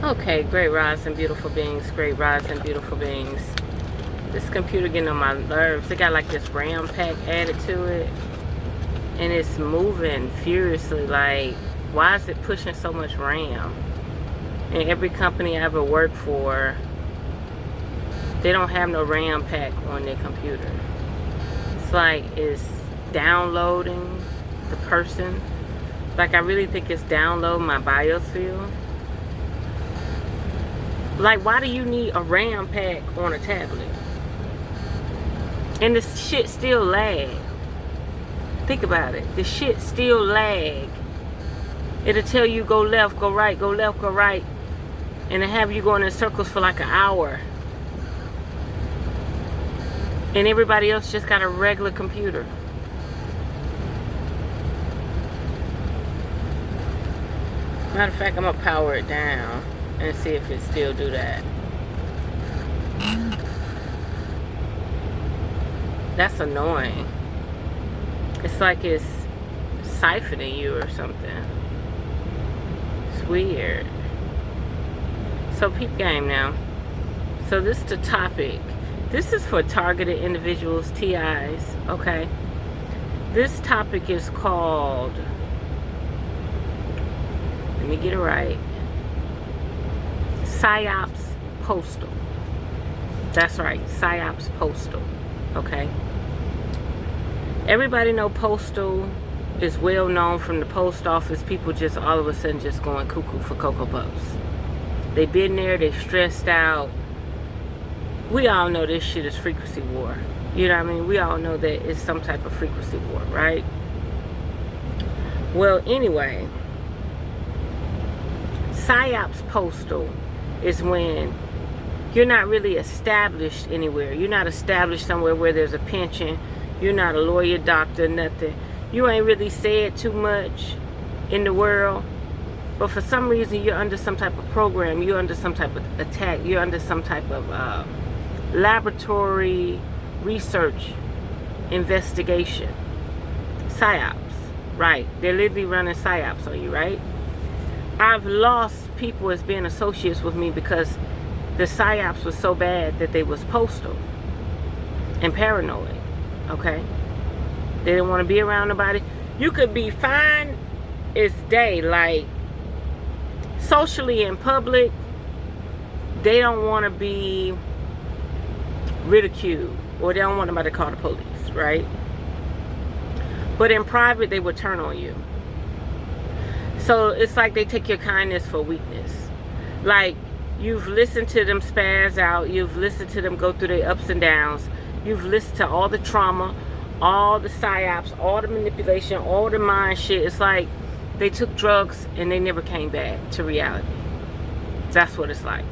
Okay, great rise and beautiful beings, great rise and beautiful beings. This computer getting on my nerves. It got like this RAM pack added to it. And it's moving furiously. Like, why is it pushing so much RAM? And every company I ever worked for, they don't have no RAM pack on their computer. It's like it's downloading the person. Like, I really think it's downloading my biosphere. Like, why do you need a RAM pack on a tablet? And this shit still lag. Think about it. The shit still lag. It'll tell you go left, go right, go left, go right. And it'll have you going in circles for like an hour. And everybody else just got a regular computer. Matter of fact, I'm going to power it down and see if it still do that. That's annoying. It's like it's siphoning you or something. It's weird. So peep game now. So this is the topic. This is for targeted individuals, TIs, okay? This topic is called, let me get it right, Psyops Postal. That's right, Psyops Postal, okay? Everybody know Postal is well known from the post office. People just all of a sudden just going cuckoo for Cocoa Puffs. They been there, they stressed out. We all know this shit is frequency war. You know what I mean? We all know that it's some type of frequency war, right? Well, anyway, Psyops Postal is when you're not really established anywhere. You're not established somewhere where there's a pension. You're not a lawyer, doctor, nothing. You ain't really said too much in the world. But for some reason, you're under some type of program. You're under some type of attack. You're under some type of laboratory research investigation. Psyops, right? They're literally running Psyops on you, right? I've lost people as being associates with me because the Psyops was so bad that they was postal and paranoid, okay? They didn't want to be around nobody. You could be fine as day, like socially in public, they don't want to be ridiculed or they don't want nobody to call the police, right? But in private, they would turn on you. So it's like they take your kindness for weakness. Like, you've listened to them spaz out. You've listened to them go through their ups and downs. You've listened to all the trauma, all the psyops, all the manipulation, all the mind shit. It's like they took drugs and they never came back to reality. That's what it's like.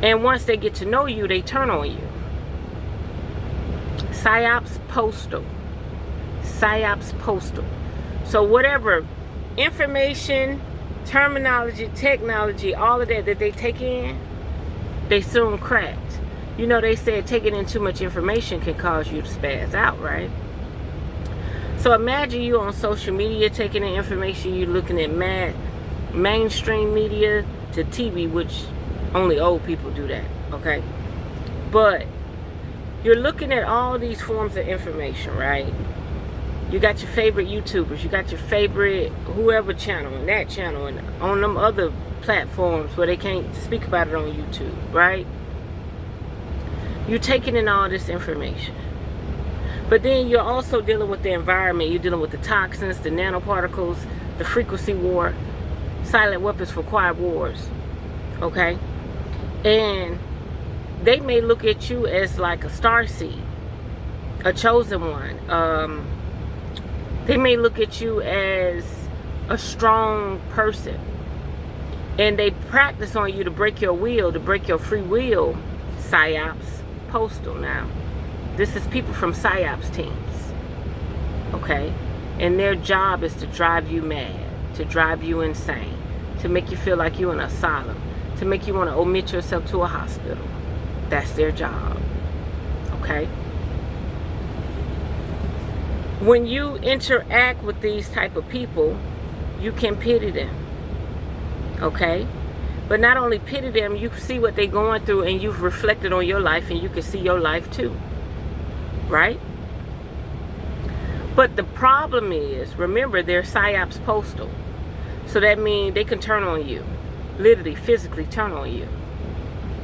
And once they get to know you, they turn on you. Psyops Postal. Psyops Postal. So whatever information, terminology, technology, all of that they take in, they soon cracked. You know, they said taking in too much information can cause you to spaz out, right? So imagine you on social media taking in information, you looking at mainstream media to TV, which only old people do that, okay? But you're looking at all these forms of information, right? You got your favorite YouTubers, you got your favorite whoever channel and that channel and on them other platforms where they can't speak about it on YouTube, right? You're taking in all this information. But then you're also dealing with the environment. You're dealing with the toxins, the nanoparticles, the frequency war, silent weapons for quiet wars, okay? And they may look at you as like a starseed, a chosen one. They may look at you as a strong person. And they practice on you to break your will, to break your free will. Psyops Postal now. This is people from Psyops teams. Okay? And their job is to drive you mad, to drive you insane, to make you feel like you're in an asylum, to make you want to omit yourself to a hospital. That's their job. Okay? When you interact with these type of people, you can pity them. Okay? But not only pity them, you see what they're going through, and you've reflected on your life, and you can see your life too. Right? But the problem is, remember, they're Psyops Postal. So that means they can turn on you. Literally, physically turn on you.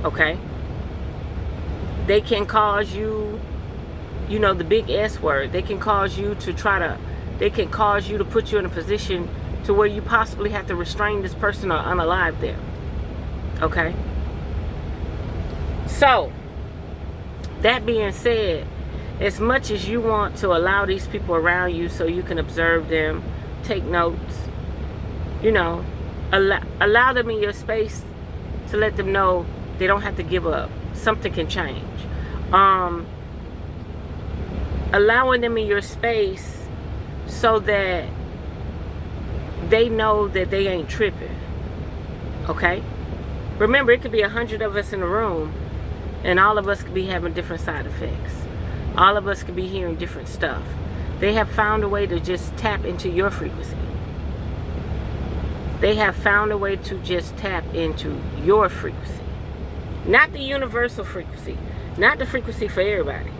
Okay? They can cause you, you know, the big S word. They can cause you to they can cause you to put you in a position to where you possibly have to restrain this person or unalive them. Okay? So, that being said, as much as you want to allow these people around you so you can observe them, take notes, you know, allow them in your space to let them know they don't have to give up. Something can change. Allowing them in your space so that they know that they ain't tripping. Okay? Remember, it could be 100 of us in the room, and all of us could be having different side effects. All of us could be hearing different stuff. They have found a way to just tap into your frequency. They have found a way to just tap into your frequency. Not the universal frequency. Not the frequency for everybody.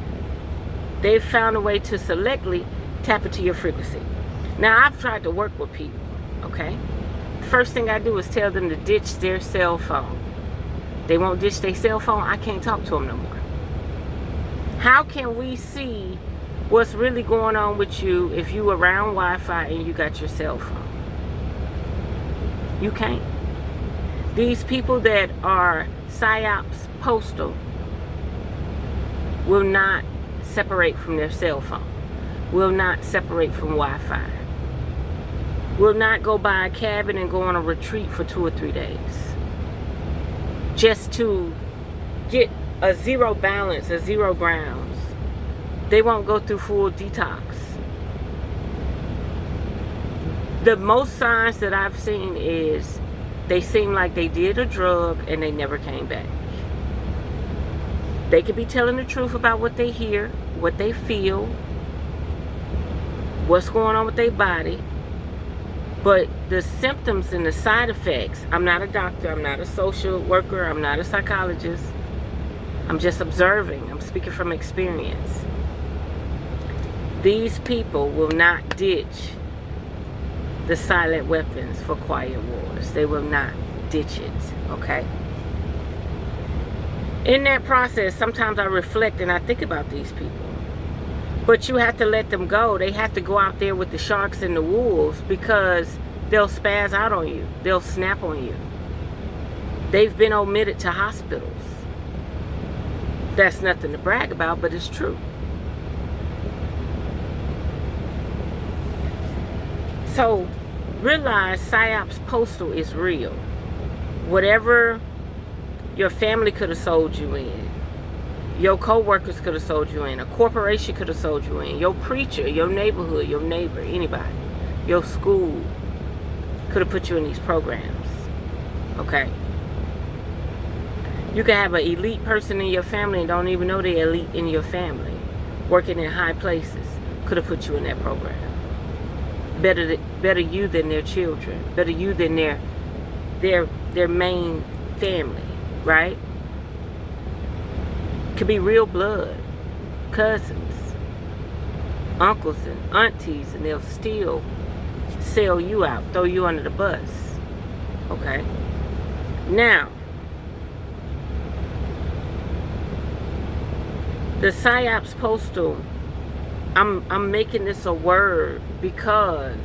They've found a way to selectively tap into your frequency. Now, I've tried to work with people, okay? The first thing I do is tell them to ditch their cell phone. They won't ditch their cell phone, I can't talk to them no more. How can we see what's really going on with you if you around Wi-Fi and you got your cell phone? You can't. These people that are Psyops Postal will not separate from their cell phone, will not separate from Wi-Fi, will not go buy a cabin and go on a retreat for 2 or 3 days just to get a zero balance, a zero grounds. They won't go through full detox. The most signs that I've seen is they seem like they did a drug and they never came back. They could be telling the truth about what they hear, what they feel, what's going on with their body. But the symptoms and the side effects, I'm not a doctor, I'm not a social worker, I'm not a psychologist. I'm just observing. I'm speaking from experience. These people will not ditch the silent weapons for quiet wars. They will not ditch it, okay? In that process, sometimes I reflect and I think about these people. But you have to let them go. They have to go out there with the sharks and the wolves because they'll spaz out on you. They'll snap on you. They've been omitted to hospitals. That's nothing to brag about, but it's true. So, realize Psyops Postal is real. Whatever your family could have sold you in, your co-workers could have sold you in, a corporation could have sold you in, your preacher, your neighborhood, your neighbor, anybody, your school could have put you in these programs. Okay? You can have an elite person in your family and don't even know they're elite in your family, working in high places, could have put you in that program. Better you than their children, better you than their main family, right? Could be real blood, cousins, uncles and aunties, and they'll still sell you out, throw you under the bus. Okay? Now, the Psyops Postal, I'm making this a word because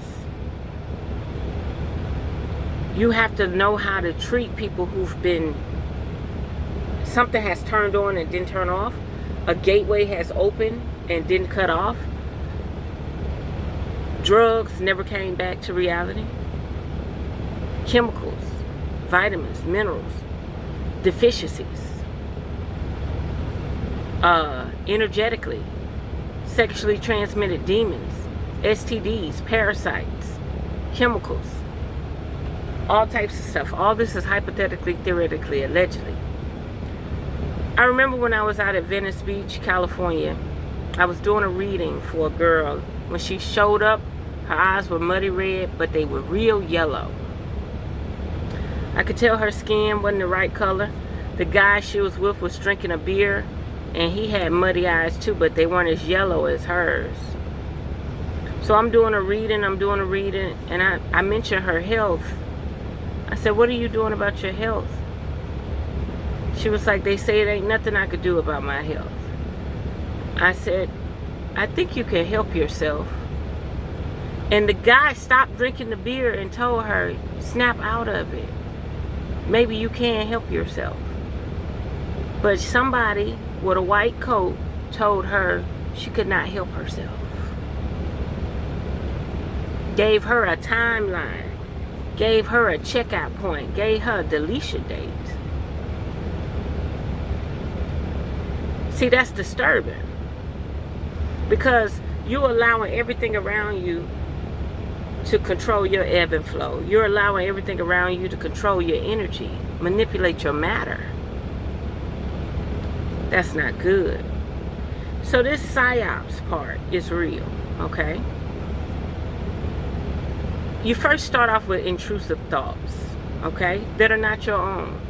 you have to know how to treat people who've been, something has turned on and didn't turn off. A gateway has opened and didn't cut off. Drugs never came back to reality. Chemicals, vitamins, minerals, deficiencies. Energetically, sexually transmitted demons, STDs, parasites, chemicals, all types of stuff. All this is hypothetically, theoretically, allegedly. I remember when I was out at Venice Beach, California, I was doing a reading for a girl. When she showed up, her eyes were muddy red, but they were real yellow. I could tell her skin wasn't the right color. The guy she was with was drinking a beer, and he had muddy eyes too, but they weren't as yellow as hers. So I'm doing a reading, and I mentioned her health. I said, what are you doing about your health? She was like, they say it ain't nothing I could do about my health. I said, I think you can help yourself. And the guy stopped drinking the beer and told her, snap out of it. Maybe you can help yourself. But somebody with a white coat told her she could not help herself. Gave her a timeline. Gave her a checkout point. Gave her a deletion date. See, that's disturbing. Because you're allowing everything around you to control your ebb and flow. You're allowing everything around you to control your energy, manipulate your matter. That's not good. So this Psyops part is real, okay? You first start off with intrusive thoughts, okay, that are not your own.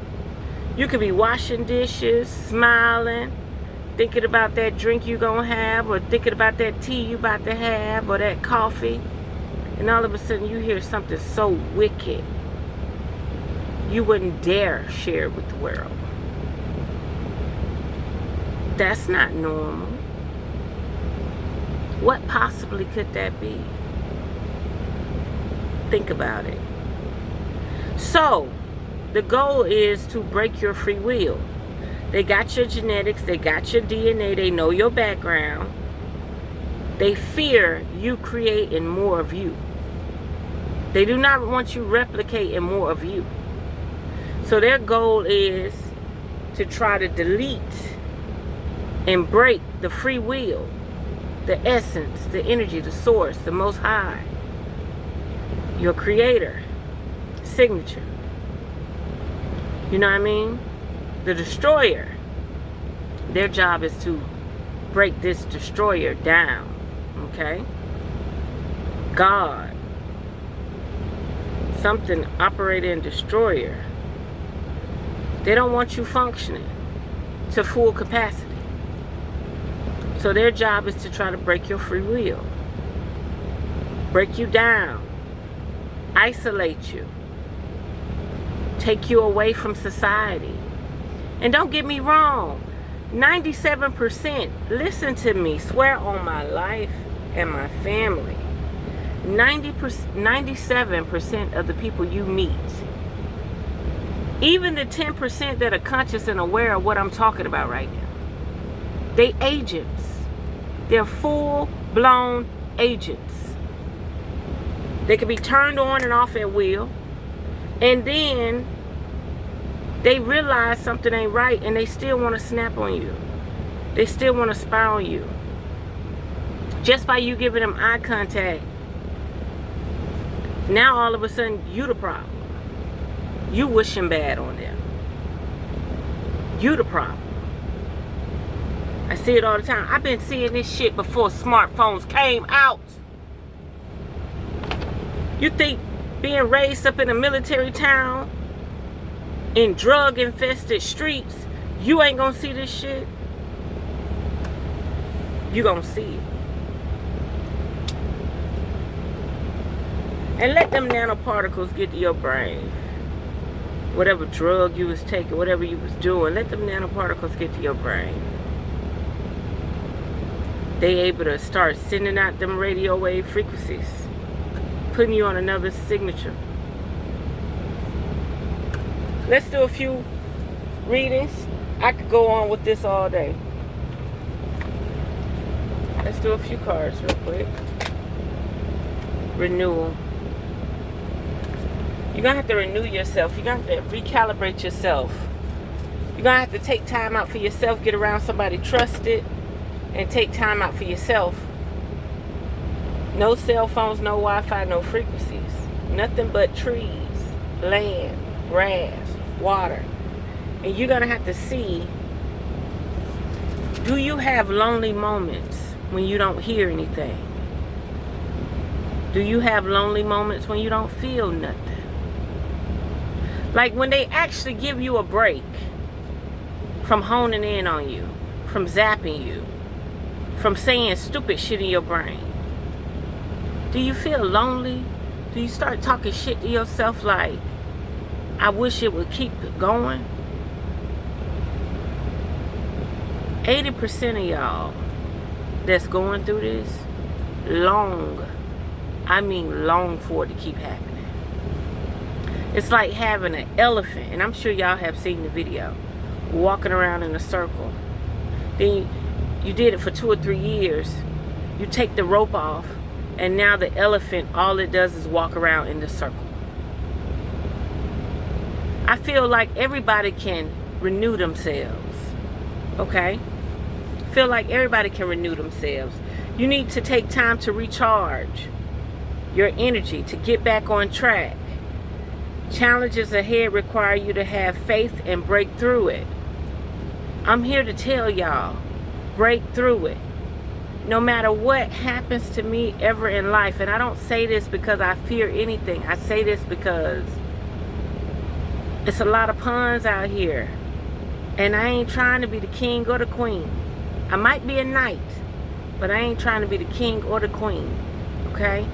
You could be washing dishes, smiling, thinking about that drink you're going to have, or thinking about that tea you about to have, or that coffee. And all of a sudden you hear something so wicked, you wouldn't dare share it with the world. That's not normal. What possibly could that be? Think about it. So, the goal is to break your free will. They got your genetics, they got your DNA, they know your background. They fear you creating more of you. They do not want you replicating more of you. So their goal is to try to delete and break the free will, the essence, the energy, the source, the Most High, your creator, signature. You know what I mean? The destroyer. Their job is to break this destroyer down. Okay? God. Something operating destroyer. They don't want you functioning to full capacity. So their job is to try to break your free will. Break you down. Isolate you. Take you away from society. And don't get me wrong, 97%, listen to me, swear on my life and my family, 97% of the people you meet, even the 10% that are conscious and aware of what I'm talking about right now, they agents. They're full-blown agents. They can be turned on and off at will, and then they realize something ain't right and they still want to snap on you. They still want to spy on you. Just by you giving them eye contact, now all of a sudden you the problem. You wishing bad on them. You the problem. I see it all the time. I've been seeing this shit before smartphones came out. You think being raised up in a military town, in drug-infested streets, you ain't gonna see this shit? You gonna see it. And let them nanoparticles get to your brain. Whatever drug you was taking, whatever you was doing, let them nanoparticles get to your brain. They able to start sending out them radio wave frequencies, putting you on another signature. Let's do a few readings. I could go on with this all day. Let's do a few cards real quick. Renewal. You're going to have to renew yourself. You're going to have to recalibrate yourself. You're going to have to take time out for yourself. Get around somebody trusted. And take time out for yourself. No cell phones, no Wi-Fi, no frequencies. Nothing but trees, land, grass, water. And you're going to have to see, do you have lonely moments when you don't hear anything? Do you have lonely moments when you don't feel nothing? Like when they actually give you a break from honing in on you, from zapping you, from saying stupid shit in your brain. Do you feel lonely? Do you start talking shit to yourself like, I wish it would keep going? 80% of y'all that's going through this long for it to keep happening. It's like having an elephant, and I'm sure y'all have seen the video, walking around in a circle. Then you did it for 2 or 3 years. You take the rope off, and now the elephant, all it does is walk around in the circle. I feel like everybody can renew themselves, okay? I feel like everybody can renew themselves. You need to take time to recharge your energy, to get back on track. Challenges ahead require you to have faith and break through it. I'm here to tell y'all, break through it. No matter what happens to me ever in life, and I don't say this because I fear anything. I say this because it's a lot of puns out here. And I ain't trying to be the king or the queen. I might be a knight, but I ain't trying to be the king or the queen. Okay?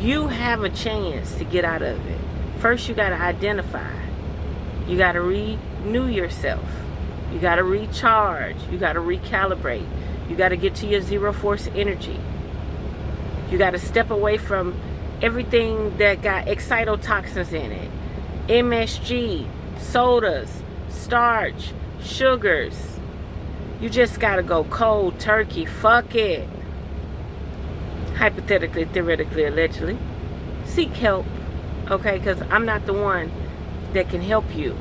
You have a chance to get out of it. First, you got to identify. You got to renew yourself. You got to recharge. You got to recalibrate. You got to get to your zero force energy. You got to step away from everything that got excitotoxins in it. MSG, sodas, starch, sugars. You just got to go cold turkey. Fuck it. Hypothetically, theoretically, allegedly. Seek help. Okay? Because I'm not the one that can help you.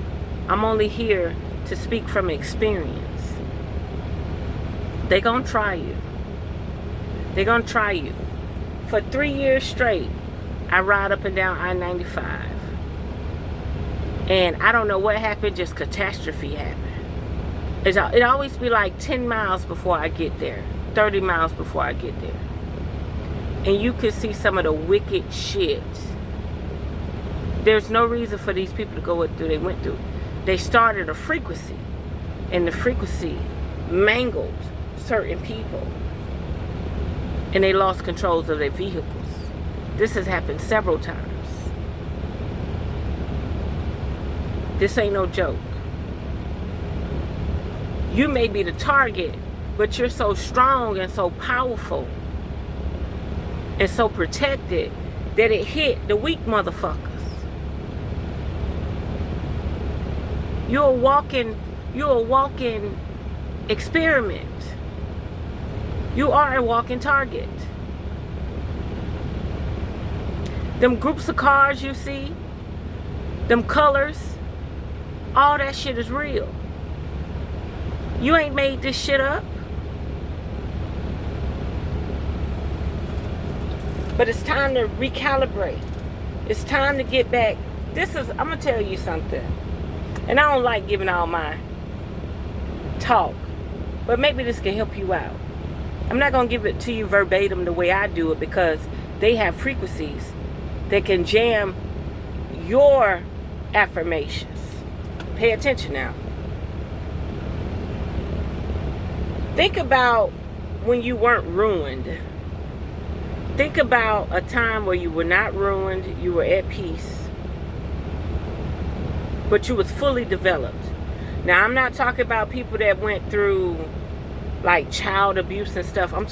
I'm only here to speak from experience. They're going to try you. They're going to try you. For 3 years straight, I ride up and down I-95. And I don't know what happened, just catastrophe happened. It always be like 10 miles before I get there. 30 miles before I get there. And you could see some of the wicked shit. There's no reason for these people to go through they went through. They started a frequency, and the frequency mangled certain people, and they lost controls of their vehicles. This has happened several times. This ain't no joke. You may be the target, but you're so strong and so powerful and so protected that it hit the weak motherfuckers. You're a walking experiment. You are a walking target. Them groups of cars you see, them colors, all that shit is real. You ain't made this shit up. But it's time to recalibrate. It's time to get back. I'm gonna tell you something. And I don't like giving all my talk, but maybe this can help you out. I'm not gonna give it to you verbatim the way I do it, because they have frequencies that can jam your affirmations. Pay attention now. Think about when you weren't ruined. Think about a time where you were not ruined, you were at peace, but you was fully developed. Now, I'm not talking about people that went through like child abuse and stuff. I'm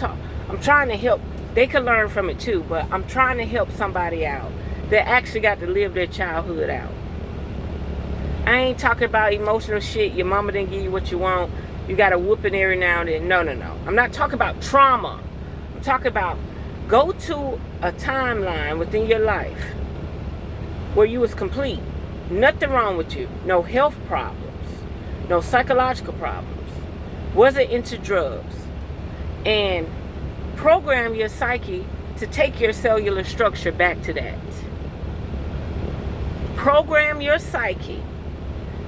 trying to help. They can learn from it too, but I'm trying to help somebody out that actually got to live their childhood out. I ain't talking about emotional shit. Your mama didn't give you what you want. You got a whooping every now and then. No. I'm not talking about trauma. I'm talking about go to a timeline within your life where you was complete. Nothing wrong with you. No health problems. No psychological problems. Wasn't into drugs. And program your psyche to take your cellular structure back to that. Program your psyche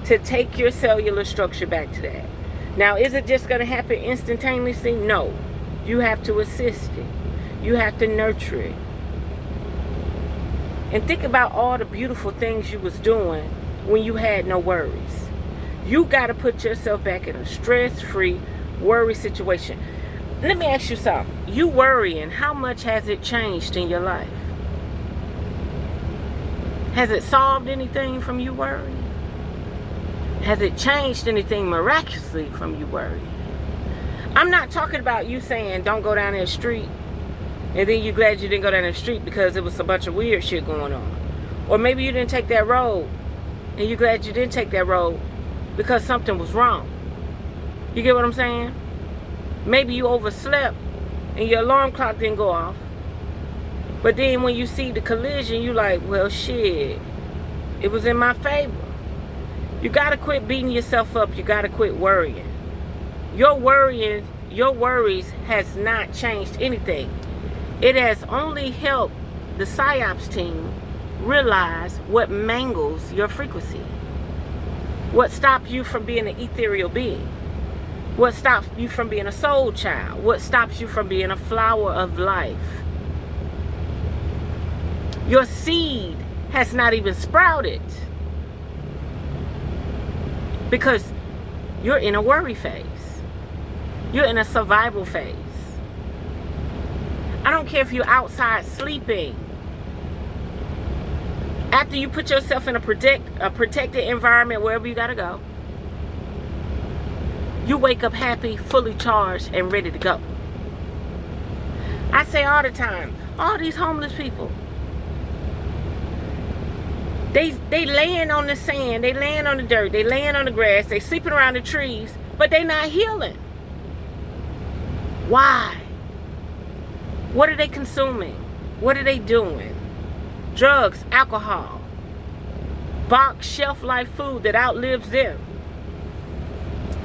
to take your cellular structure back to that. Now, is it just going to happen instantaneously? No. You have to assist it. You have to nurture it. And think about all the beautiful things you was doing when you had no worries. You got to put yourself back in a stress-free, worry situation. Let me ask you something. You worrying, how much has it changed in your life? Has it solved anything from you worrying? Has it changed anything miraculously from you worrying? I'm not talking about you saying don't go down that street and then you glad you didn't go down that street because there was a bunch of weird shit going on. Or maybe you didn't take that road and you glad you didn't take that road because something was wrong. You get what I'm saying? Maybe you overslept and your alarm clock didn't go off. But then when you see the collision, you like, well, shit, it was in my favor. You got to quit beating yourself up. You got to quit worrying. Your worries has not changed anything. It has only helped the Psyops team realize what mangles your frequency. What stops you from being an ethereal being. What stops you from being a soul child. What stops you from being a flower of life. Your seed has not even sprouted because you're in a worry phase. You're in a survival phase. I don't care if you're outside sleeping. After you put yourself in a protected environment wherever you gotta go, you wake up happy, fully charged, and ready to go. I say all the time, all these homeless people, they laying on the sand, they laying on the dirt, they laying on the grass, they sleeping around the trees, but they not healing. Why? What are they consuming? What are they doing? Drugs, alcohol, box shelf life food that outlives them.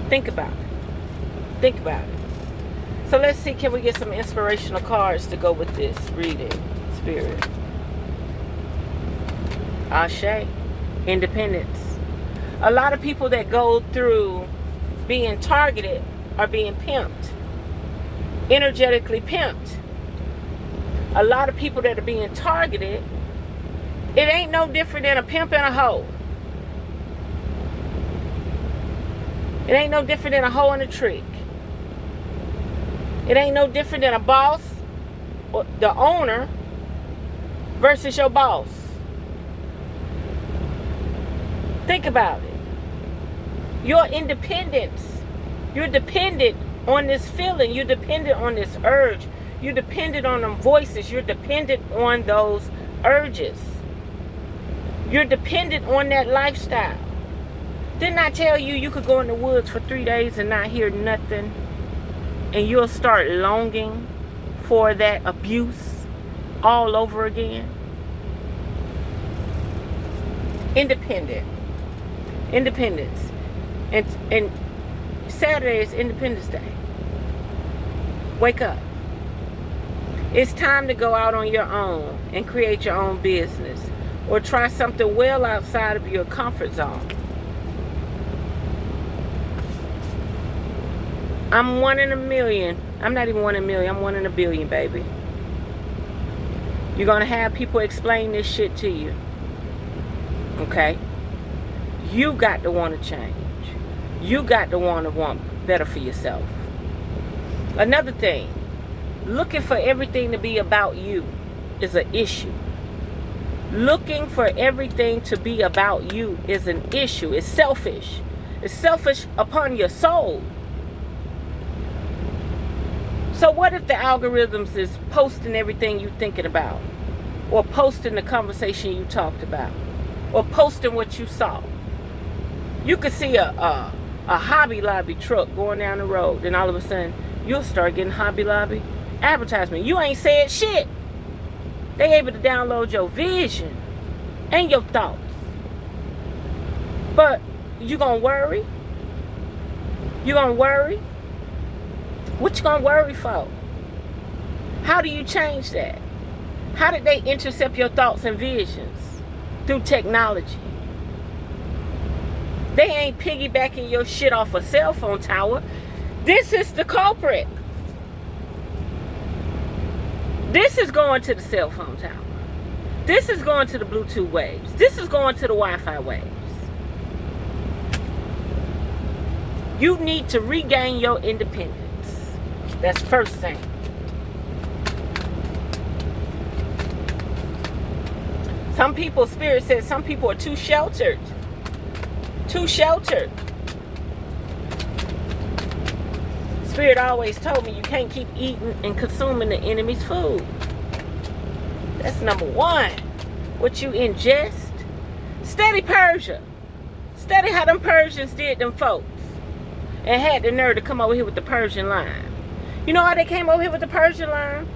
Think about it. Think about it. So let's see, can we get some inspirational cards to go with this reading, Spirit? Ashe, independence. A lot of people that go through being targeted are being pimped, energetically pimped. A lot of people that are being targeted, it ain't no different than a pimp and a hoe. It ain't no different than a hoe and a trick. It ain't no different than a boss, or the owner, versus your boss. Think about it. Your independence. You're dependent on this feeling. You're dependent on this urge. You're dependent on them voices. You're dependent on those urges. You're dependent on that lifestyle. Didn't I tell you you could go in the woods for 3 days and not hear nothing? And you'll start longing for that abuse all over again? Independence. And Saturday is Independence Day. Wake up. It's time to go out on your own and create your own business. Or try something well outside of your comfort zone. I'm 1 in a million. I'm not even 1 in a million. I'm 1 in a billion, baby. You're going to have people explain this shit to you. Okay? You got to want to change. You got to want better for yourself. Another thing, looking for everything to be about you is an issue. Looking for everything to be about you is an issue. It's selfish. It's selfish upon your soul. So what if the algorithms is posting everything you're thinking about? Or posting the conversation you talked about? Or posting what you saw? You could see a Hobby Lobby truck going down the road, then all of a sudden you'll start getting Hobby Lobby advertisement. You ain't said shit. They able to download your vision and your thoughts. But you gonna worry? You gonna worry? What you gonna worry for? How do you change that? How did they intercept your thoughts and visions? Through technology. They ain't piggybacking your shit off a cell phone tower. This is the culprit. This is going to the cell phone tower. This is going to the Bluetooth waves. This is going to the Wi-Fi waves. You need to regain your independence. That's first thing. Some people, Spirit says, some people are too sheltered. Too sheltered. Spirit always told me you can't keep eating and consuming the enemy's food. That's number one. What you ingest. Study Persia. Study how them Persians did them folks. And had the nerve to come over here with the Persian line. You know why they came over here with the Persian line?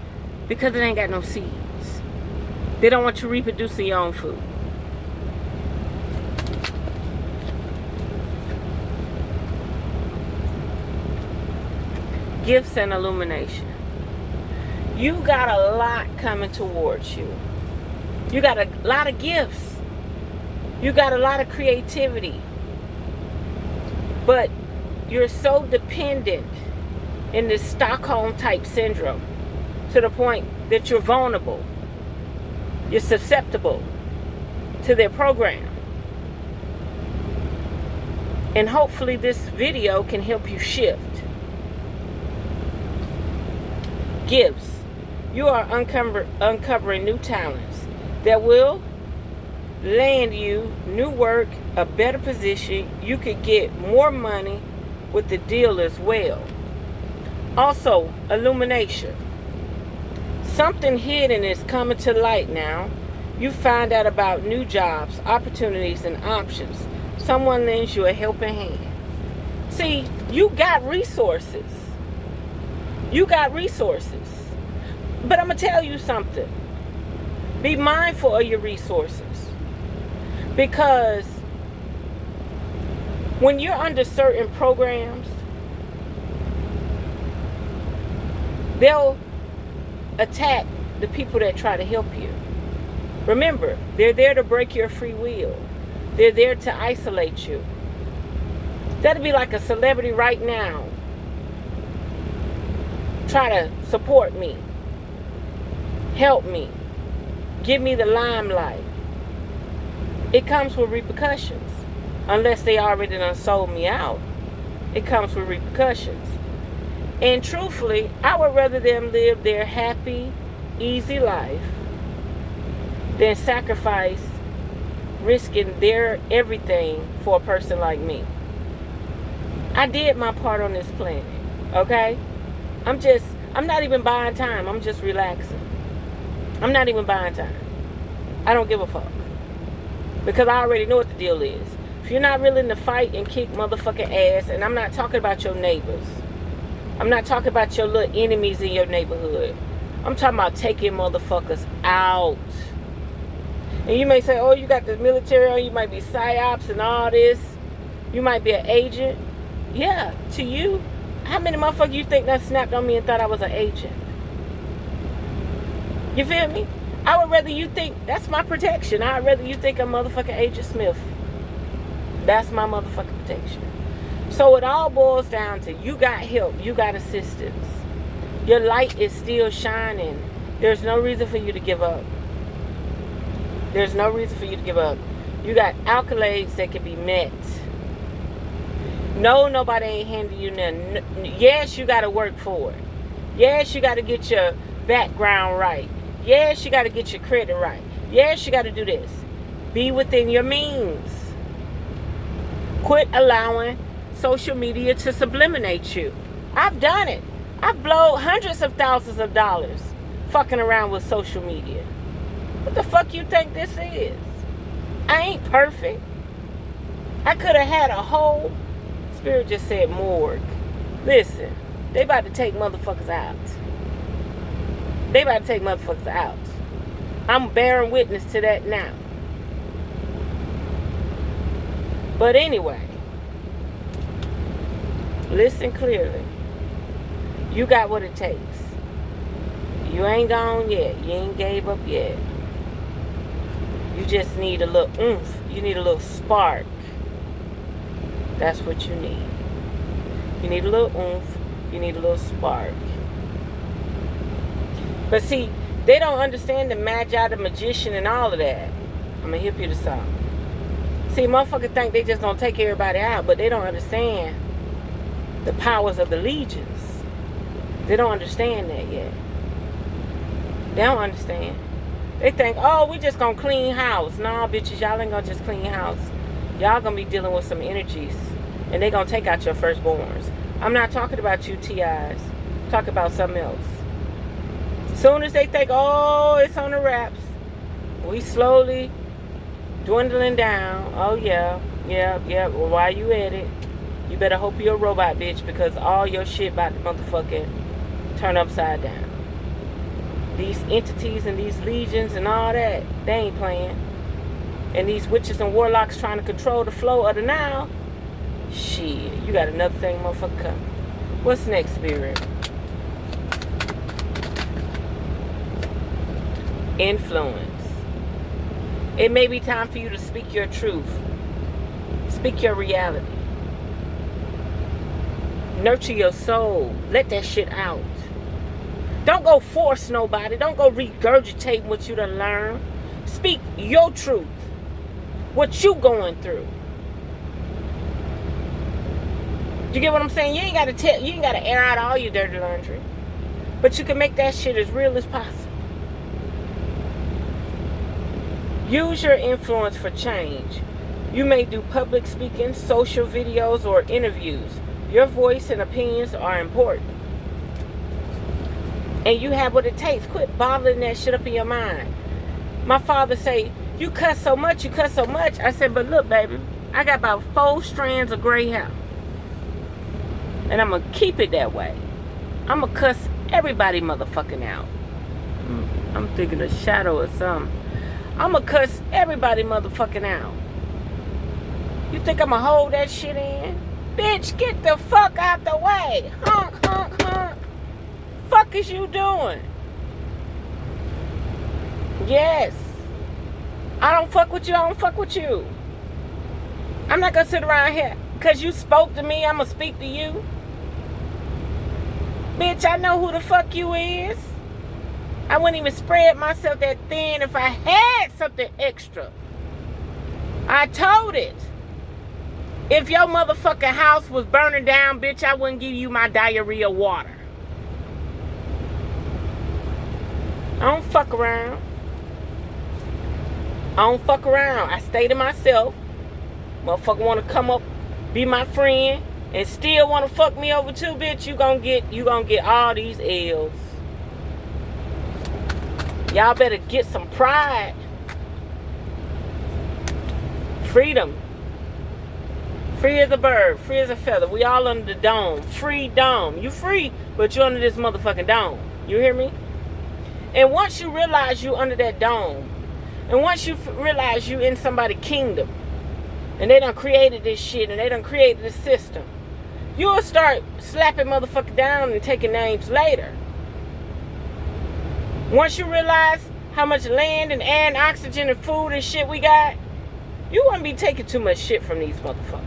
Because it ain't got no seeds. They don't want you reproducing your own food. Gifts and illumination. You got a lot coming towards you. You got a lot of gifts. You got a lot of creativity. But you're so dependent in this Stockholm type syndrome to the point that you're vulnerable. You're susceptible to their program. And hopefully this video can help you shift. Gifts. You are uncovering new talents that will land you new work, a better position. You could get more money with the deal as well. Also, illumination. Something hidden is coming to light now. You find out about new jobs, opportunities, and options. Someone lends you a helping hand. See, you got resources. You got resources. But I'm going to tell you something. Be mindful of your resources. Because when you're under certain programs, they'll attack the people that try to help you. Remember, they're there to break your free will. They're there to isolate you. That'd be like a celebrity right now. Try to support me. Help me. Give me the limelight. It comes with repercussions. Unless they already done sold me out. It comes with repercussions. And truthfully, I would rather them live their happy, easy life than sacrifice risking their everything for a person like me. I did my part on this planet, okay? I'm not even buying time. I'm just relaxing. I'm not even buying time. I don't give a fuck. Because I already know what the deal is. If you're not willing to fight and kick motherfucking ass, and I'm not talking about your neighbors. I'm not talking about your little enemies in your neighborhood. I'm talking about taking motherfuckers out. And you may say, oh, you got the military on, you might be Psyops and all this. You might be an agent. Yeah, to you. How many motherfuckers you think that snapped on me and thought I was an agent? You feel me? I would rather you think, that's my protection. I'd rather you think I'm motherfucking Agent Smith. That's my motherfucking protection. So it all boils down to you got help. You got assistance. Your light is still shining. There's no reason for you to give up. There's no reason for you to give up. You got accolades that can be met. No, nobody ain't handing you nothing. Yes, you got to work for it. Yes, you got to get your background right. Yes, you got to get your credit right. Yes, you got to do this. Be within your means. Quit allowing social media to subliminate you. I've done it. I've blown hundreds of thousands of dollars fucking around with social media. What the fuck you think this is? I ain't perfect. I could have had a whole, Spirit just said morgue. Listen, they about to take motherfuckers out. They about to take motherfuckers out. I'm bearing witness to that now. But anyway, listen clearly. You got what it takes. You ain't gone yet. You ain't gave up yet. You just need a little oomph. You need a little spark. That's what you need. You need a little oomph. You need a little spark. But see, They don't understand the magi, the magician, and all of that. I'm gonna hip you to something. See, motherfuckers think they just gonna take everybody out, but they don't understand the powers of the legions. They don't understand that yet. They don't understand. They think, oh, we just gonna clean house. Nah, bitches, y'all ain't gonna just clean house. Y'all gonna be dealing with some energies, and they gonna take out your firstborns. I'm not talking about you, TIs. I'm talking about something else. Soon as they think, oh, it's on the wraps, we slowly dwindling down. Oh, yeah. Well, while you at it, you better hope you're a robot, bitch, because all your shit about to motherfucking turn upside down. These entities and these legions and all that, they ain't playing. And these witches and warlocks trying to control the flow of the now. Shit, you got another thing, motherfucker, coming. What's next, Spirit? Influence. It may be time for you to speak your truth. Speak your reality. Nurture your soul. Let that shit out. Don't go force nobody. Don't go regurgitate what you done learned. Speak your truth. What you going through. You get what I'm saying? You ain't gotta air out all your dirty laundry. But you can make that shit as real as possible. Use your influence for change. You may do public speaking, social videos, or interviews. Your voice and opinions are important. And you have what it takes. Quit bottling that shit up in your mind. My father say, you cuss so much, you cuss so much. I said, but look, baby, I got about 4 strands of gray hair. And I'm going to keep it that way. I'm going to cuss everybody motherfucking out. I'm thinking a shadow or something. I'm going to cuss everybody motherfucking out. You think I'm going to hold that shit in? Bitch, get the fuck out the way. Honk, honk, honk. Fuck is you doing? Yes. I don't fuck with you. I don't fuck with you. I'm not going to sit around here. Because you spoke to me, I'm going to speak to you. Bitch, I know who the fuck you is. I wouldn't even spread myself that thin if I had something extra. I told it. If your motherfucking house was burning down, bitch, I wouldn't give you my diarrhea water. I don't fuck around. I don't fuck around. I stay to myself. Motherfucker want to come up, be my friend, and still want to fuck me over too, bitch. You gonna get all these L's. Y'all better get some pride. Freedom. Free as a bird, free as a feather. We all under the dome. Free dome. You free, but you under this motherfucking dome. You hear me? And once you realize you under that dome, and once you realize you in somebody's kingdom, and they done created this shit, and they done created this system, you'll start slapping motherfucker down and taking names later. Once you realize how much land and air and oxygen and food and shit we got, you won't be taking too much shit from these motherfuckers.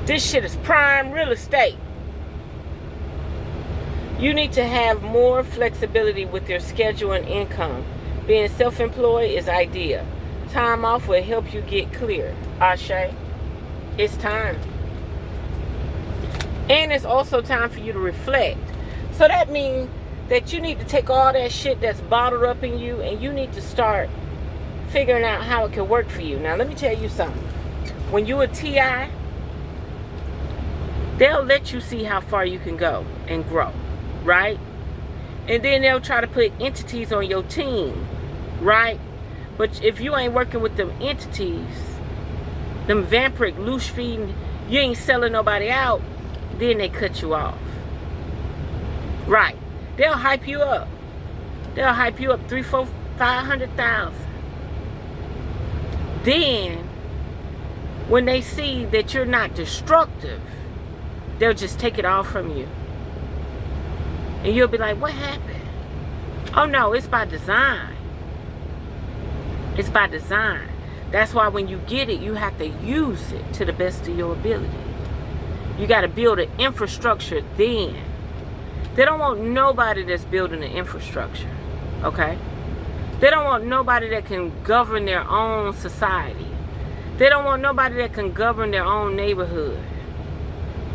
This shit is prime real estate. You need to have more flexibility with your schedule and income. Being self-employed is ideal. Time off will help you get clear. Ashe, it's time. And it's also time for you to reflect. So that means that you need to take all that shit that's bottled up in you, and you need to start figuring out how it can work for you. Now, let me tell you something. When you're a TI, they'll let you see how far you can go and grow, right? And then they'll try to put entities on your team, right? But if you ain't working with them entities, them vampiric, loose feeding, you ain't selling nobody out, then they cut you off. Right. They'll hype you up. They'll hype you up 300, 400, 500,000. Then, when they see that you're not destructive, they'll just take it all from you. And you'll be like, what happened? Oh no, it's by design. It's by design. That's why when you get it, you have to use it to the best of your ability. You got to build an infrastructure then. They don't want nobody that's building the infrastructure, okay? They don't want nobody that can govern their own society. They don't want nobody that can govern their own neighborhood.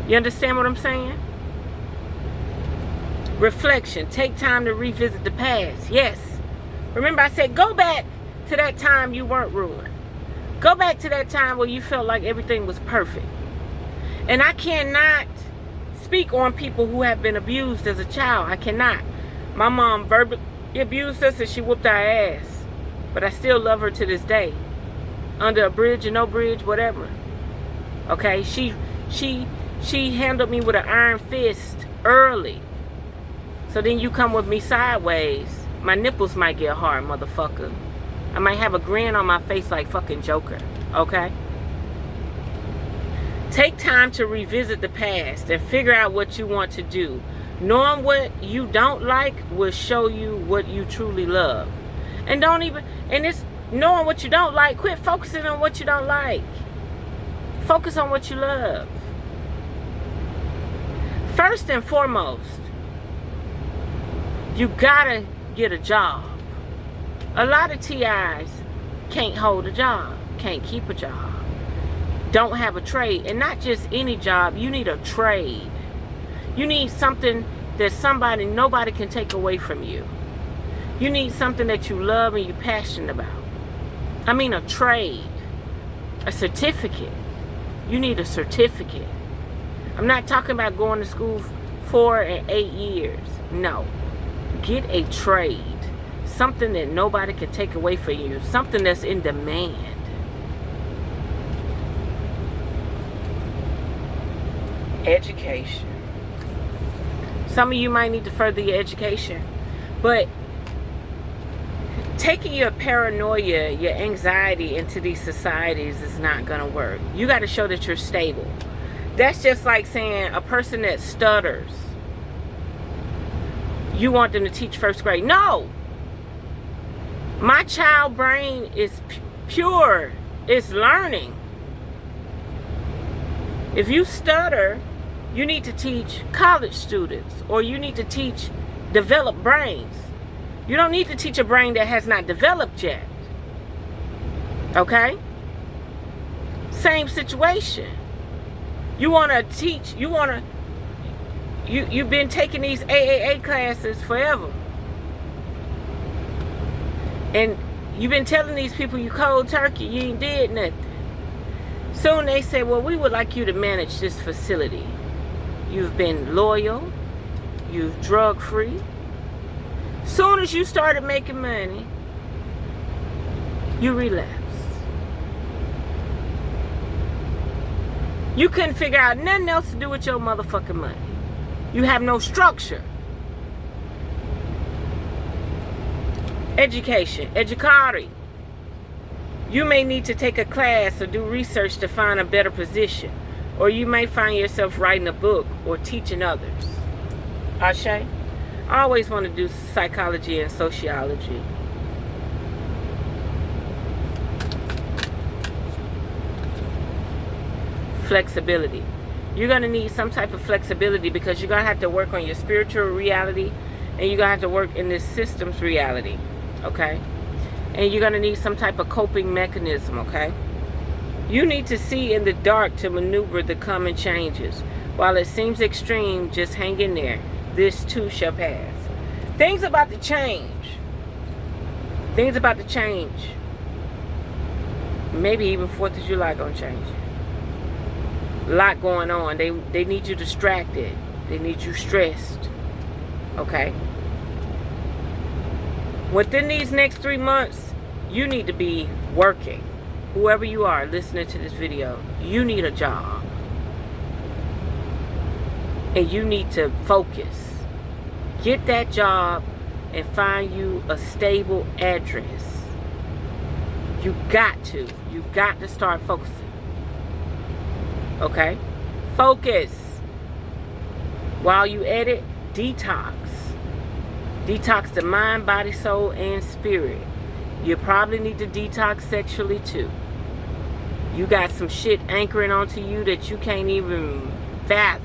You understand what I'm saying? Reflection. Take time to revisit the past. Yes. Remember I said go back to that time you weren't ruined. Go back to that time where you felt like everything was perfect. And I cannot speak on people who have been abused as a child. I cannot. My mom verbally abused us and she whooped our ass. But I still love her to this day. Under a bridge or no bridge, whatever. Okay? She handled me with an iron fist early. So then you come with me sideways. My nipples might get hard, motherfucker. I might have a grin on my face like fucking Joker. Okay? Take time to revisit the past and figure out what you want to do. Knowing what you don't like will show you what you truly love. And it's knowing what you don't like, quit focusing on what you don't like. Focus on what you love. First and foremost, you gotta get a job. A lot of TIs can't hold a job, can't keep a job, don't have a trade. And not just any job, you need a trade. You need something that nobody can take away from you. You need something that you love and you're passionate about. I mean a trade, a certificate. You need a certificate. I'm not talking about going to school 4 and 8 years. No. Get a trade. Something that nobody can take away from you. Something that's in demand. Education. Some of you might need to further your education. But taking your paranoia, your anxiety into these societies is not going to work. You got to show that you're stable. That's just like saying a person that stutters, you want them to teach first grade. No! My child brain is pure. It's learning. If you stutter, you need to teach college students, or you need to teach developed brains. You don't need to teach a brain that has not developed yet. Okay? Same situation. You want to teach, you've been taking these AAA classes forever. And you've been telling these people you cold turkey, you ain't did nothing. Soon they say, well, we would like you to manage this facility. You've been loyal. You've drug-free. Soon as you started making money, you relapsed. You couldn't figure out nothing else to do with your motherfucking money. You have no structure. Education. Educari. You may need to take a class or do research to find a better position. Or you may find yourself writing a book or teaching others. Ashe? I always want to do psychology and sociology. Flexibility. You're going to need some type of flexibility because you're going to have to work on your spiritual reality and you're going to have to work in this system's reality. Okay? And you're going to need some type of coping mechanism. Okay? You need to see in the dark to maneuver the coming changes. While it seems extreme, just hang in there. This too shall pass. Things about to change. Things about to change. Maybe even 4th of July gonna change. A lot going on. They need you distracted. They need you stressed. Okay? Within these next 3 months, you need to be working. Whoever you are listening to this video, you need a job. And you need to focus. Get that job and find you a stable address. You got to start focusing. Okay? Focus. While you edit, detox. Detox the mind, body, soul, and spirit. You probably need to detox sexually too. You got some shit anchoring onto you that you can't even fathom.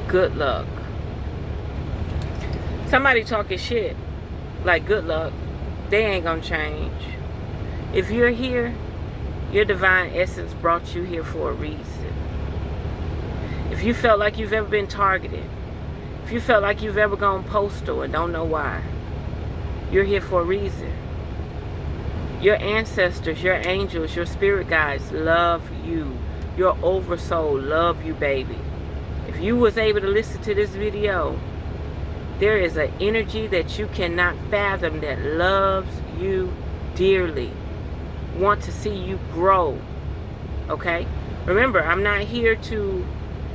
Good luck. Somebody talking shit like good luck, they ain't gonna change. If you're here, your divine essence brought you here for a reason. If you felt like you've ever been targeted, if you felt like you've ever gone postal and don't know why, you're here for a reason. Your ancestors, your angels, your spirit guides love you. Your oversoul love you, baby. If you was able to listen to this video, there is an energy that you cannot fathom that loves you dearly. Want to see you grow. Okay? Remember, I'm not here to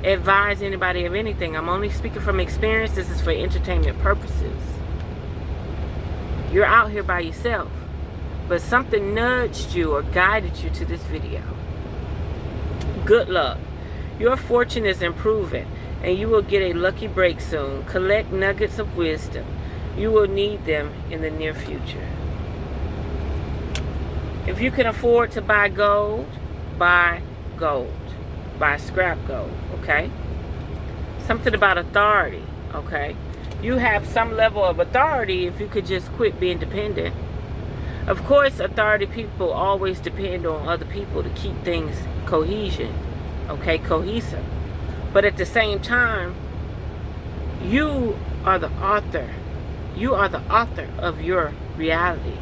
advise anybody of anything. I'm only speaking from experience. This is for entertainment purposes. You're out here by yourself, but something nudged you or guided you to this video. Good luck. Your fortune is improving, and you will get a lucky break soon. Collect nuggets of wisdom. You will need them in the near future. If you can afford to buy gold, buy gold. Buy scrap gold, okay? Something about authority, okay? You have some level of authority if you could just quit being dependent. Of course, authority people always depend on other people to keep things cohesion, okay? Cohesive. But at the same time, you are the author. You are the author of your reality.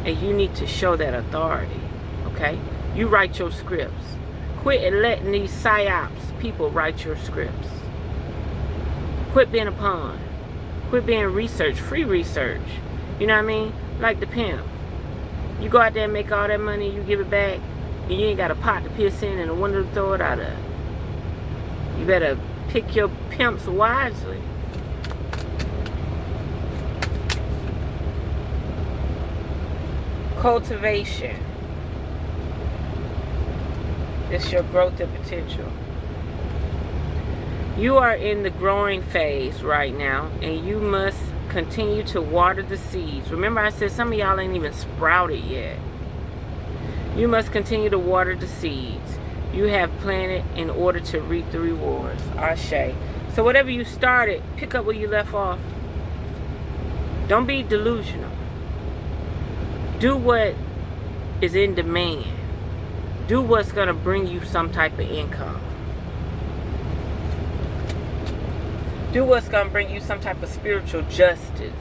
And you need to show that authority, okay? You write your scripts. Quit letting these Psyops people write your scripts. Quit being a pawn. Quit being research, free research. You know what I mean? Like the pimp. You go out there and make all that money, you give it back, and you ain't got a pot to piss in and a window to throw it out of. You better pick your pimps wisely. Cultivation. It's your growth and potential. You are in the growing phase right now, and you must continue to water the seeds. Remember I said some of y'all ain't even sprouted yet. You must continue to water the seeds you have planted in order to reap the rewards. Ashe. So whatever you started, pick up where you left off. Don't be delusional. Do what is in demand. Do what's going to bring you some type of income. Do what's going to bring you some type of spiritual justice.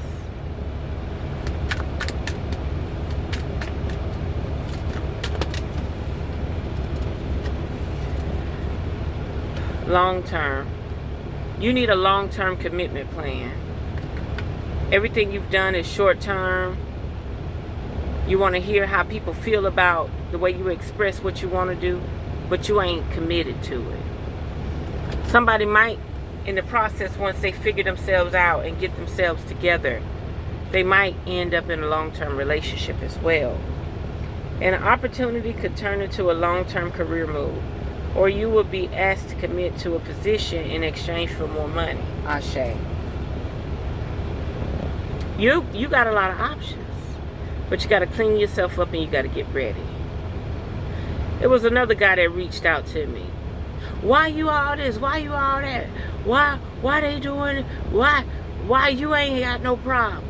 Long term. You need a long-term commitment plan. Everything you've done is short term. You want to hear how people feel about the way you express what you want to do, but you ain't committed to it. Somebody might, in the process, once they figure themselves out and get themselves together, they might end up in a long-term relationship as well. An opportunity could turn into a long-term career move, or you will be asked to commit to a position in exchange for more money. Ashe. You got a lot of options. But you got to clean yourself up and you got to get ready. It was another guy that reached out to me. Why you all this? Why you all that? Why they doing it? Why you ain't got no problems?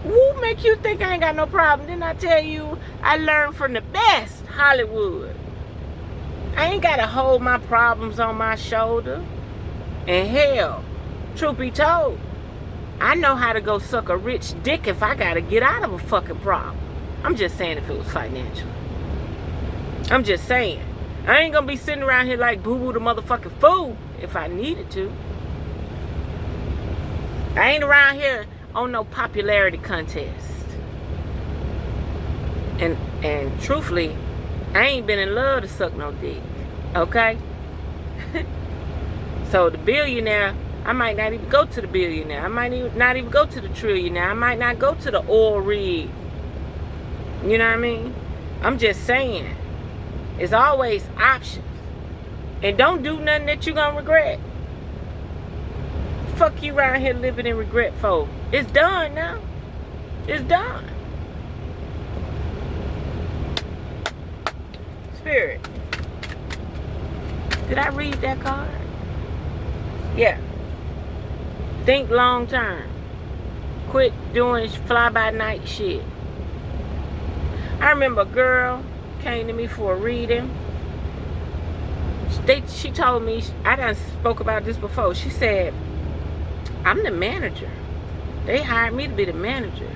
Who make you think I ain't got no problem? Didn't I tell you I learned from the best Hollywood? I ain't got to hold my problems on my shoulder. And hell, truth be told, I know how to go suck a rich dick if I gotta get out of a fucking problem. I'm just saying if it was financial. I'm just saying. I ain't gonna be sitting around here like boo-boo the motherfucking fool if I needed to. I ain't around here on no popularity contest. And truthfully, I ain't been in love to suck no dick. Okay? So the billionaire, I might not even go to the billionaire. I might not even go to the trillionaire. I might not go to the oil rig. You know what I mean? I'm just saying. It's always options. And don't do nothing that you're going to regret. Fuck you around here living in regret for. It's done now. It's done. Spirit. Did I read that card? Yeah. Think long term. Quit doing fly-by-night shit. I remember a girl came to me for a reading. She told me, I done spoke about this before. She said, I'm the manager. They hired me to be the manager.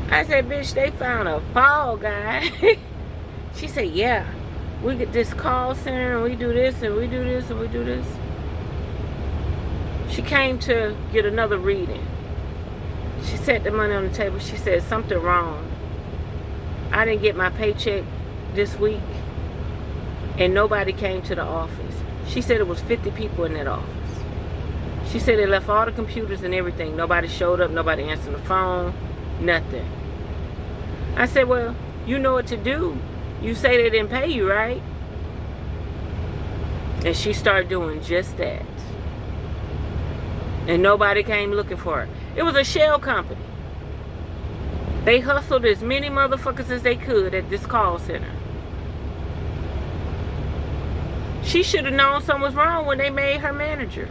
I said, bitch, they found a fall guy. She said, yeah, we get this call center and we do this and we do this and we do this. She came to get another reading. She set the money on the table. She said, something wrong. I didn't get my paycheck this week and nobody came to the office. She said it was 50 people in that office. She said they left all the computers and everything. Nobody showed up, nobody answered the phone, nothing. I said, well, you know what to do. You say they didn't pay you, right? And she started doing just that. And nobody came looking for her. It was a shell company. They hustled as many motherfuckers as they could at this call center. She should have known something was wrong when they made her manager.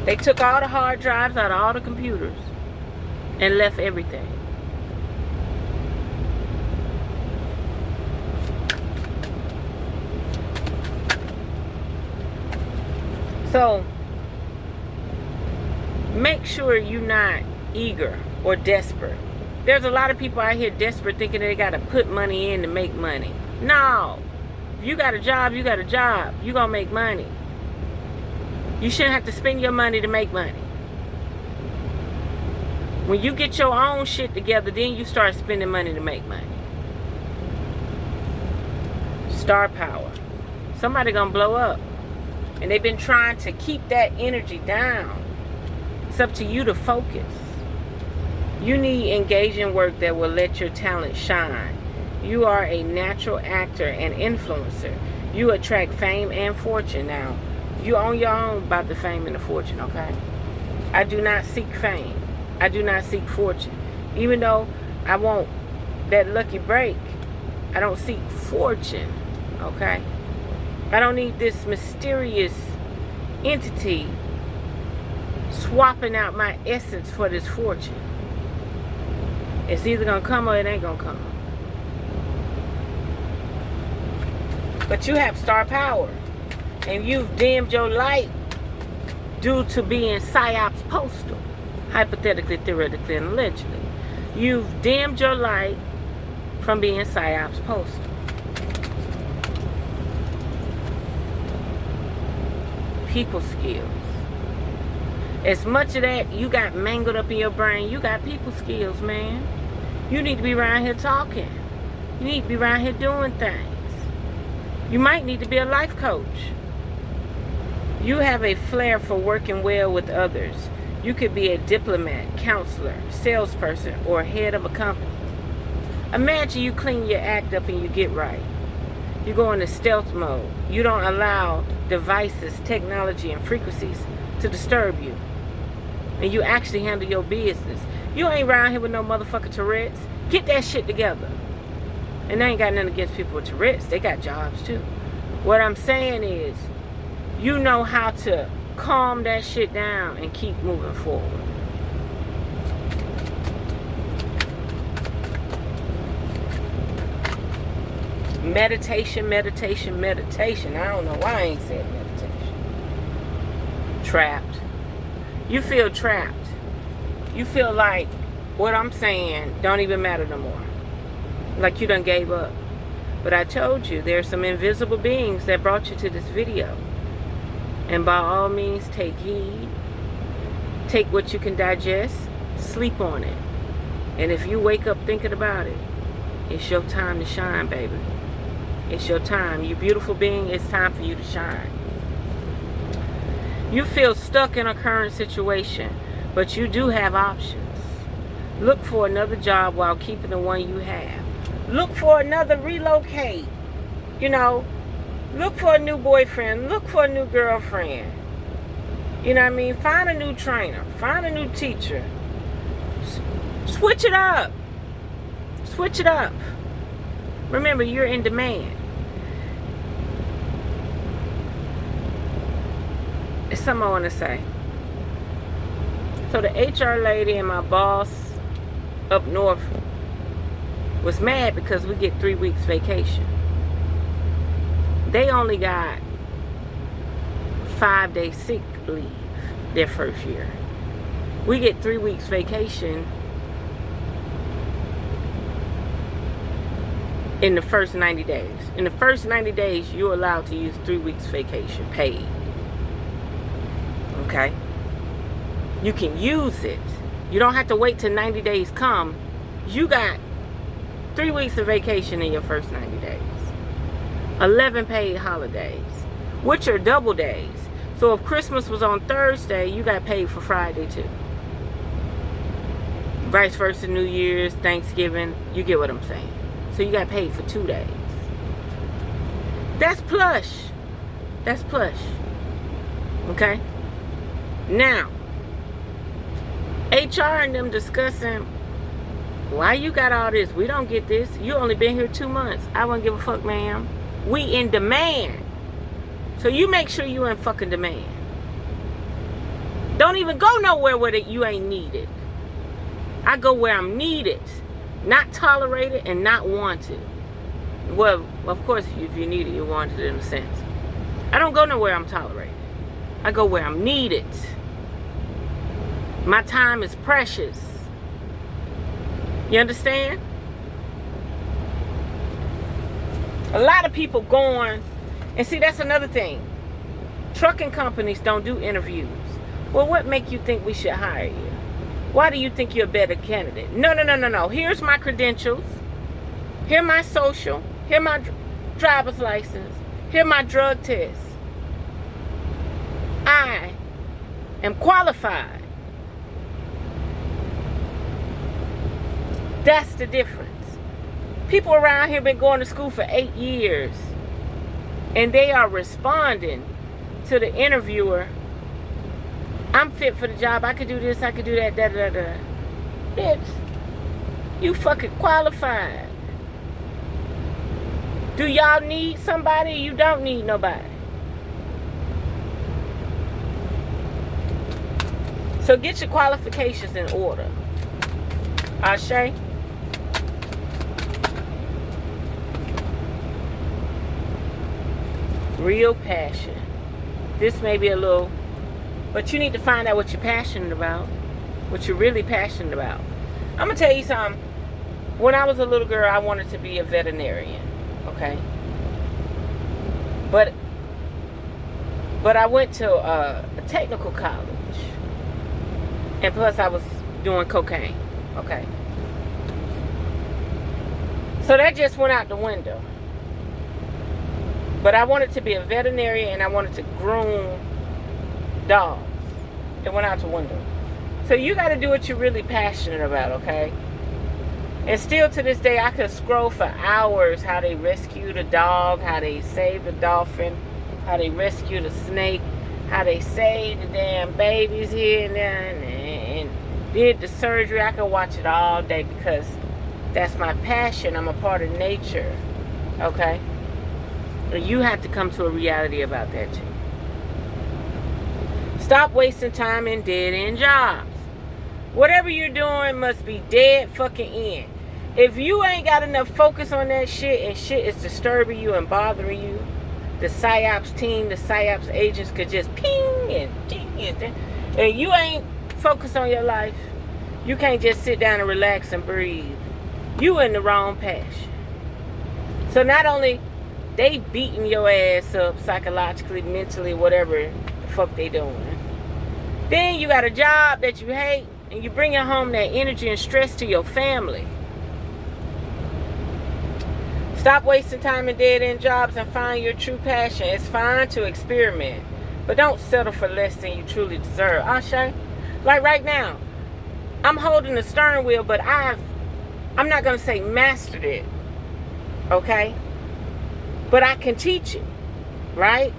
They took all the hard drives out of all the computers and left everything. So, make sure you're not eager or desperate. There's a lot of people out here desperate thinking they got to put money in to make money. No. If you got a job, you got a job. You're going to make money. You shouldn't have to spend your money to make money. When you get your own shit together, then you start spending money to make money. Star power. Somebody gonna blow up. And they've been trying to keep that energy down. It's up to you to focus. You need engaging work that will let your talent shine. You are a natural actor and influencer. You attract fame and fortune now. You own your own about the fame and the fortune, okay? I do not seek fame. I do not seek fortune. Even though I want that lucky break, I don't seek fortune, okay? I don't need this mysterious entity swapping out my essence for this fortune. It's either gonna come or it ain't gonna come. But you have star power. And you've dimmed your light due to being Psyops Postal. Hypothetically, theoretically, and allegedly. You've dimmed your light from being Psyops Postal. People skills. As much of that you got mangled up in your brain, you got people skills, man. You need to be around here talking. You need to be around here doing things. You might need to be a life coach. You have a flair for working well with others. You could be a diplomat, counselor, salesperson, or head of a company. Imagine you clean your act up and you get right. You go into stealth mode. You don't allow devices, technology, and frequencies to disturb you. And you actually handle your business. You ain't around here with no motherfucking Tourette's. Get that shit together. And I ain't got nothing against people with Tourette's. They got jobs too. What I'm saying is, you know how to calm that shit down and keep moving forward. Meditation, meditation, meditation. I don't know why I ain't said meditation. Trapped. You feel trapped. You feel like what I'm saying don't even matter no more. Like you done gave up. But I told you, there's some invisible beings that brought you to this video. And by all means, take heed. Take what you can digest. Sleep on it. And if you wake up thinking about it, it's your time to shine, baby. It's your time. You beautiful being, it's time for you to shine. You feel stuck in a current situation, but you do have options. Look for another job while keeping the one you have. Look for another relocate. You know, look for a new boyfriend. Look for a new girlfriend. You know what I mean? Find a new trainer. Find a new teacher. Switch it up. Switch it up. Remember, you're in demand. It's something I want to say. So the HR lady and my boss up north was mad because we get 3 weeks vacation. They only got 5 days sick leave their first year. We get 3 weeks vacation in the first 90 days. In the first 90 days, you're allowed to use 3 weeks vacation paid. Okay? You can use it. You don't have to wait till 90 days come. You got 3 weeks of vacation in your first 90 days. 11 paid holidays, which are double days. So if Christmas was on Thursday, you got paid for Friday too. Vice versa, New Year's, Thanksgiving, you get what I'm saying. So you got paid for 2 days. That's plush. That's plush. Okay? Now, HR and them discussing, why you got all this? We don't get this. You only been here 2 months. I wouldn't give a fuck, ma'am. We in demand. So you make sure you in fucking demand. Don't even go nowhere where you ain't needed. I go where I'm needed. Not tolerated and not wanted. Well, of course, if you need it, you want it in a sense. I don't go nowhere I'm tolerated. I go where I'm needed. My time is precious. You understand? A lot of people going, and see, that's another thing. Trucking companies don't do interviews. Well, what make you think we should hire you? Why do you think you're a better candidate? No. Here's my credentials. Here my social. Here my driver's license. Here my drug test. I am qualified. That's the difference. People around here been going to school for 8 years, and they are responding to the interviewer. I'm fit for the job. I could do this. I could do that. Bitch, you fucking qualified. Do y'all need somebody? You don't need nobody. So get your qualifications in order. Ashe? Real passion. This may be a little, but you need to find out what you're passionate about. What you're really passionate about. I'm going to tell you something. When I was a little girl, I wanted to be a veterinarian. Okay? But I went to a technical college. And plus I was doing cocaine. Okay? So that just went out the window. But I wanted to be a veterinarian and I wanted to groom dogs. It went out the window. So you got to do what you're really passionate about, okay? And still to this day, I could scroll for hours how they rescued a dog, how they saved a dolphin, how they rescued a snake, how they saved the damn babies here and there and did the surgery. I could watch it all day because that's my passion. I'm a part of nature, okay? You have to come to a reality about that too. Stop wasting time in dead-end jobs. Whatever you're doing must be dead fucking end. If you ain't got enough focus on that shit and shit is disturbing you and bothering you, the Psyops team, the Psyops agents could just ping and ding and you ain't focused on your life. You can't just sit down and relax and breathe. You in the wrong passion. So not only they beating your ass up psychologically, mentally, whatever the fuck they doing. Then you got a job that you hate and you bringing home that energy and stress to your family. Stop wasting time in dead-end jobs and find your true passion. It's fine to experiment, but don't settle for less than you truly deserve. Ashe? Like right now, I'm holding the steering wheel, but I'm not going to say mastered it, okay? But I can teach it, right?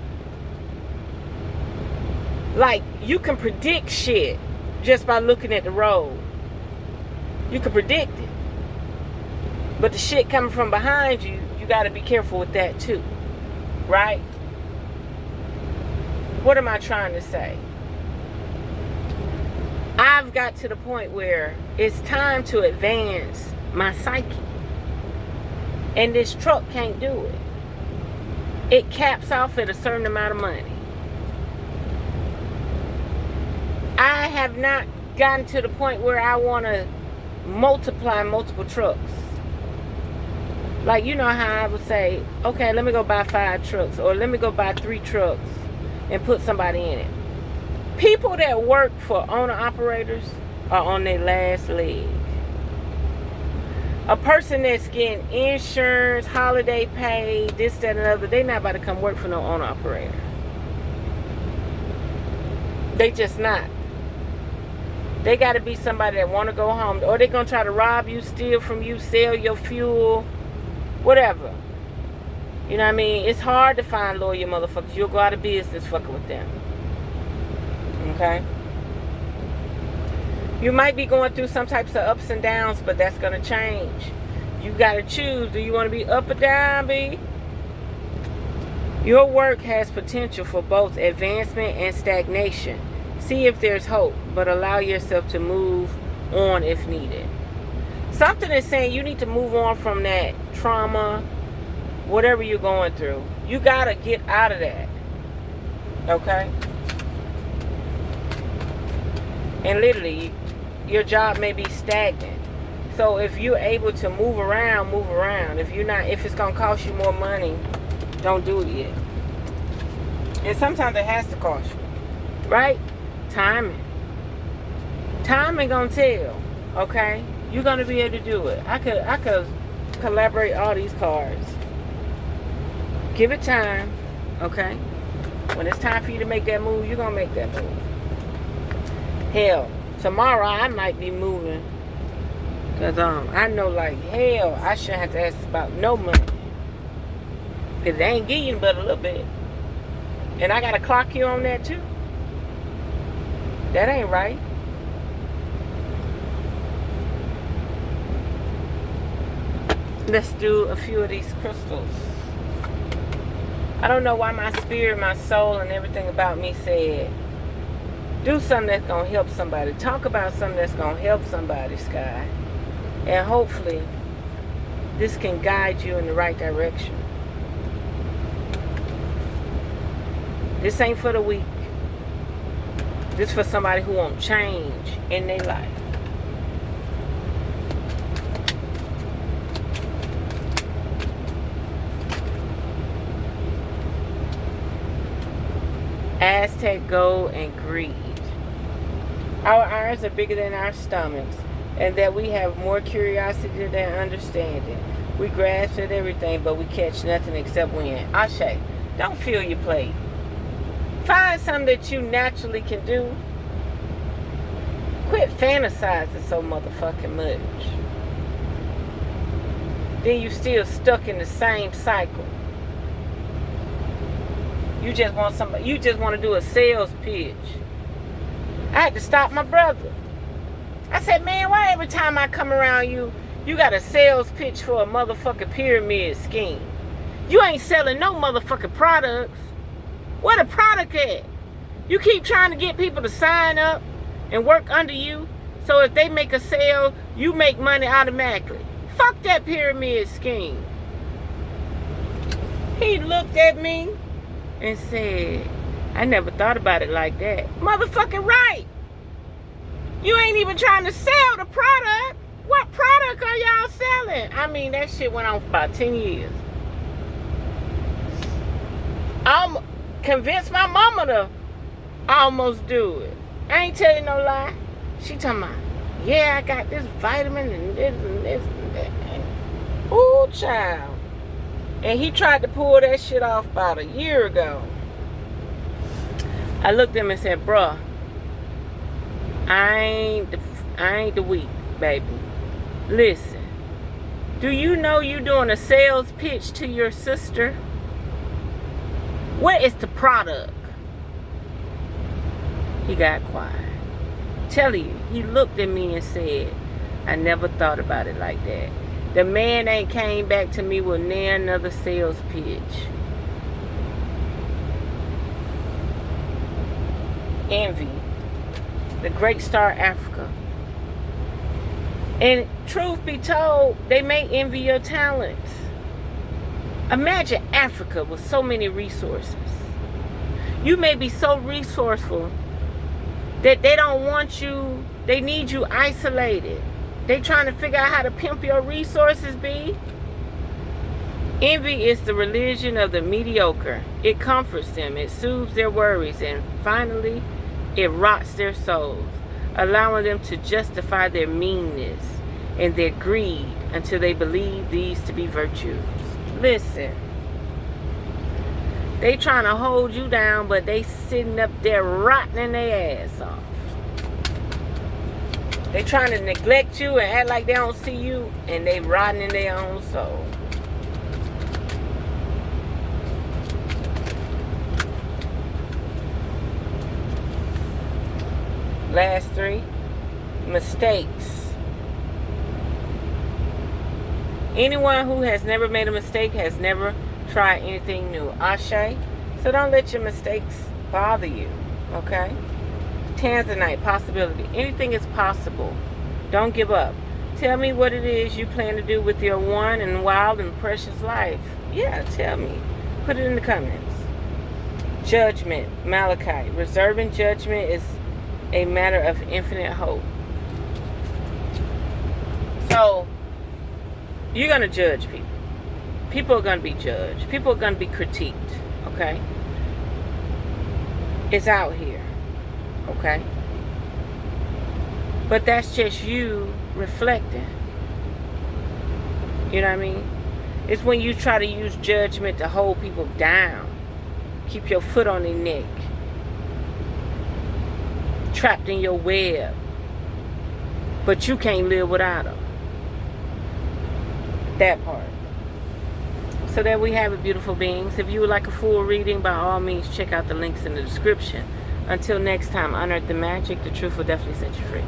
Like, you can predict shit just by looking at the road. You can predict it. But the shit coming from behind you, you got to be careful with that too. Right? What am I trying to say? I've got to the point where it's time to advance my psyche. And this truck can't do it. It caps off at a certain amount of money. I have not gotten to the point where I want to multiply multiple trucks. Like, you know how I would say, okay, let me go buy 5 trucks, or let me go buy 3 trucks and put somebody in it. People that work for owner-operators are on their last leg. A person that's getting insurance, holiday pay, this, that, and another, they not about to come work for no owner-operator. They just not. They got to be somebody that want to go home, or they going to try to rob you, steal from you, sell your fuel, whatever. You know what I mean? It's hard to find loyal motherfuckers. You'll go out of business fucking with them. Okay? You might be going through some types of ups and downs, but that's going to change. You got to choose. Do you want to be up or down, B? Your work has potential for both advancement and stagnation. See if there's hope, but allow yourself to move on if needed. Something is saying you need to move on from that trauma, whatever you're going through. You got to get out of that. Okay? And literally, your job may be stagnant. So if you're able to move around, move around. If it's going to cost you more money, don't do it yet. And sometimes it has to cost you. Right? Timing. Timing gonna tell. Okay? You're gonna be able to do it. I could collaborate all these cards. Give it time. Okay? When it's time for you to make that move, you're gonna make that move. Hell, tomorrow I might be moving. Because I know like hell I shouldn't have to ask about no money. Because they ain't getting but a little bit. And I gotta clock you on that too. That ain't right. Let's do a few of these crystals. I don't know why my spirit, my soul, and everything about me said, do something that's going to help somebody. Talk about something that's going to help somebody, Skye. And hopefully, this can guide you in the right direction. This ain't for the weak. This for somebody who won't change in their life. Aztec gold and greed. Our eyes are bigger than our stomachs, and that we have more curiosity than understanding. We grasp at everything, but we catch nothing except wind. Ashe, don't fill your plate. Find something that you naturally can do. Quit fantasizing so motherfucking much. Then you still stuck in the same cycle. You just want to do a sales pitch. I had to stop my brother. I said, man, why every time I come around you got a sales pitch for a motherfucking pyramid scheme? You ain't selling no motherfucking products. Where the product at? You keep trying to get people to sign up and work under you, so if they make a sale, you make money automatically. Fuck that pyramid scheme. He looked at me and said, I never thought about it like that. Motherfucking right. You ain't even trying to sell the product. What product are y'all selling? I mean, that shit went on for about 10 years. I'm convinced my mama to almost do it. I ain't telling no lie. She talking about, yeah, I got this vitamin and this and this and that. Ooh, child. And he tried to pull that shit off about a year ago. I looked at him and said, bruh, I ain't the weak, baby. Listen, do you know you doing a sales pitch to your sister? What is the product? He got quiet. Tell you, he looked at me and said, I never thought about it like that. The man ain't came back to me with near another sales pitch. Envy. The great star Africa. And truth be told, they may envy your talents. Imagine Africa with so many resources. You may be so resourceful that they don't want you, they need you isolated. They trying to figure out how to pimp your resources, B. Envy is the religion of the mediocre. It comforts them, it soothes their worries, and finally, it rots their souls, allowing them to justify their meanness and their greed until they believe these to be virtues. Listen, they trying to hold you down, but they sitting up there rotting their ass off. They trying to neglect you and act like they don't see you, and they rotting in their own soul. Last three, mistakes. Anyone who has never made a mistake has never tried anything new. Ashe. So don't let your mistakes bother you. Okay? Tanzanite, possibility. Anything is possible. Don't give up. Tell me what it is you plan to do with your one and wild and precious life. Yeah, tell me. Put it in the comments. Judgment, Malachi. Reserving judgment is a matter of infinite hope. So, you're going to judge people. People are going to be judged. People are going to be critiqued. Okay? It's out here. Okay? But that's just you reflecting. You know what I mean? It's when you try to use judgment to hold people down. Keep your foot on their neck. Trapped in your web. But you can't live without them. That part. So there we have it, beautiful beings. If you would like a full reading, by all means, check out the links in the description. Until next time, unearth the magic. The truth will definitely set you free.